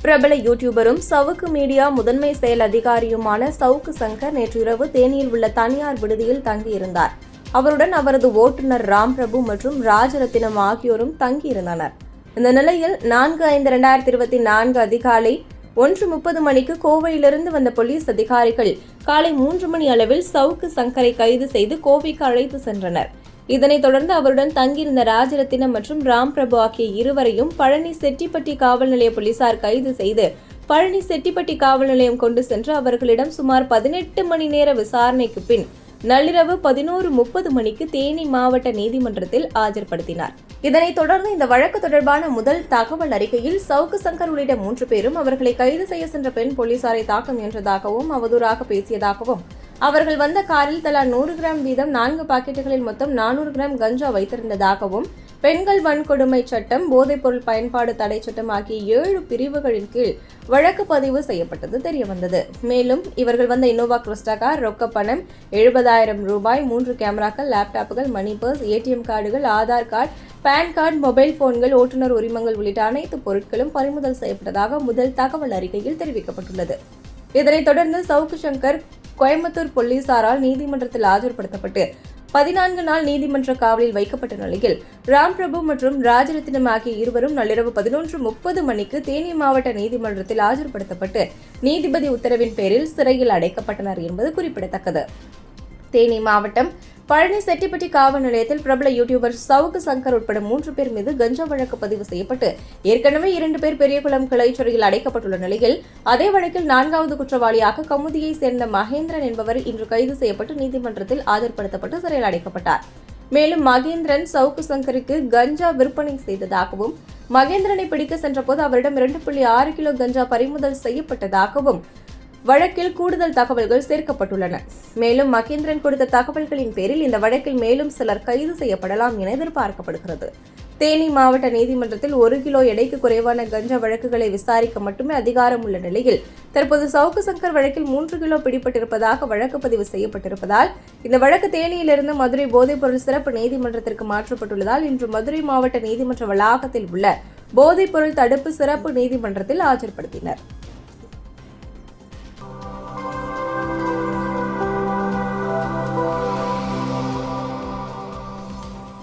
பிரபல யூடியூபரும் சவுக்கு மீடியா முதன்மை செயல் அதிகாரியுமான சவுக்கு சங்கர் நேற்றிரவு தேனியில் உள்ள தனியார் விடுதியில் தங்கியிருந்தார். அவருடன் அவரது ஓட்டுநர் ராம்பிரபு மற்றும் ராஜரத்தினம் ஆகியோரும் தங்கியிருந்தனர். இந்த நிலையில் 4/5/2024 அதிகாலை 1:30 மணிக்கு கோவையிலிருந்து வந்த போலீஸ் அதிகாரிகள் காலை 3 மணி அளவில் சவுக்கு சங்கரை கைது செய்து கோவைக்கு அழைத்து சென்றனர். இதனைத் தொடர்ந்து அவருடன் தங்கியிருந்த ராஜரத்தினம் மற்றும் ராம்பிரபு ஆகிய இருவரையும் பழனி செட்டிப்பட்டி காவல் நிலைய போலீசார் கைது செய்து பழனி செட்டிப்பட்டி காவல் நிலையம் கொண்டு சென்று அவர்களிடம் சுமார் 18 மணி நேர விசாரணைக்கு பின் நள்ளிரவு 11:30 மணிக்கு தேனி மாவட்ட நீதிமன்றத்தில் ஆஜர்படுத்தினார். இதனைத் தொடர்ந்து இந்த வழக்கு தொடர்பான முதல் தகவல் அறிக்கையில் சவுக்கு சங்கர் உள்ளிட்ட 3 பேரும் அவர்களை கைது செய்ய சென்ற பெண் போலீசாரை தாக்க முயன்றதாகவும் அவதூறாக பேசியதாகவும் அவர்கள் வந்த காரில் தலா 100 கிராம் வீதம் 4 பாக்கெட்டுகளில் மொத்தம் 400 கிராம் கஞ்சா வைத்திருந்ததாகவும் பெண்கள் வன்கொடுமை சட்டம், போதைப்பொருள் பயன்பாடு தடை சட்டம் ஆகிய 7 பிரிவுகளின் கீழ் வழக்கு பதிவு செய்யப்பட்டது தெரியவந்தது. மேலும் இவர்கள் வந்த இனோவா கிறிஸ்டா கார், ரொக்க பணம் 70,000 ரூபாய், 3 கேமராக்கள், லேப்டாப்புகள், மணி பர்ஸ், ஏடிஎம் கார்டுகள், Aadhaar card, PAN card, mobile போன்கள், ஓட்டுநர் உரிமங்கள் உள்ளிட்ட அனைத்து பொருட்களும் பறிமுதல் செய்யப்பட்டதாக முதல் தகவல் அறிக்கையில் தெரிவிக்கப்பட்டுள்ளது. இதனைத் தொடர்ந்து சவுக்கு சங்கர் கோயம்புத்தூர் போலீசாரால் நீதிமன்றத்தில் ஆஜர்படுத்தப்பட்டு 14 நாள் நீதிமன்ற காவலில் வைக்கப்பட்ட நிலையில் ராம்பிரபு மற்றும் ராஜரத்தினம் ஆகிய இருவரும் நள்ளிரவு 11:30 மணிக்கு தேனி மாவட்ட நீதிமன்றத்தில் ஆஜர்படுத்தப்பட்டு நீதிபதி உத்தரவின் பேரில் சிறையில் அடைக்கப்பட்டனர் என்பது குறிப்பிடத்தக்கது. தேனி மாவட்டம் பழனி செட்டிப்பட்டி காவல் நிலையத்தில் பிரபல யூடியூபர் சவுக்கு சங்கர் உட்பட 3 பேர் மீது கஞ்சா வழக்கு பதிவு செய்யப்பட்டு ஏற்கனவே 2 பேர் பெரியகுளம் கிளை சிறையில் அடைக்கப்பட்டுள்ள நிலையில் அதே வழக்கில் 4வது குற்றவாளியாக கமுதியை சேர்ந்த மகேந்திரன் என்பவர் இன்று கைது செய்யப்பட்டு நீதிமன்றத்தில் ஆஜர்படுத்தப்பட்டு சிறையில் அடைக்கப்பட்டார். மேலும் மகேந்திரன் சவுக்கு சங்கருக்கு கஞ்சா விற்பனை செய்ததாகவும் மகேந்திரனை பிடிக்க சென்றபோது அவரிடம் 2.6 கிலோ கஞ்சா பறிமுதல் செய்யப்பட்டதாகவும் வழக்கில் கூடுதல் தகவல்கள் சேர்க்கப்பட்டுள்ளன. மேலும் மகேந்திரன் கொடுத்த தகவல்களின் பேரில் இந்த வழக்கில் மேலும் சிலர் கைது செய்யப்படலாம் என எதிர்பார்க்கப்படுகிறது. தேனி மாவட்ட நீதிமன்றத்தில் 1 கிலோ எடைக்கு குறைவான கஞ்சா வழக்குகளை விசாரிக்க மட்டுமே அதிகாரம் உள்ள நிலையில் தற்போது சவுக்கு சங்கர் வழக்கில் 3 கிலோ பிடிபட்டிருப்பதாக வழக்கு பதிவு செய்யப்பட்டிருப்பதால் இந்த வழக்கு தேனியிலிருந்து மதுரை போதைப்பொருள் சிறப்பு நீதிமன்றத்திற்கு மாற்றப்பட்டுள்ளதால் இன்று மதுரை மாவட்ட நீதிமன்ற வளாகத்தில் உள்ள போதைப்பொருள் தடுப்பு சிறப்பு நீதிமன்றத்தில் ஆஜர்படுத்தினர்.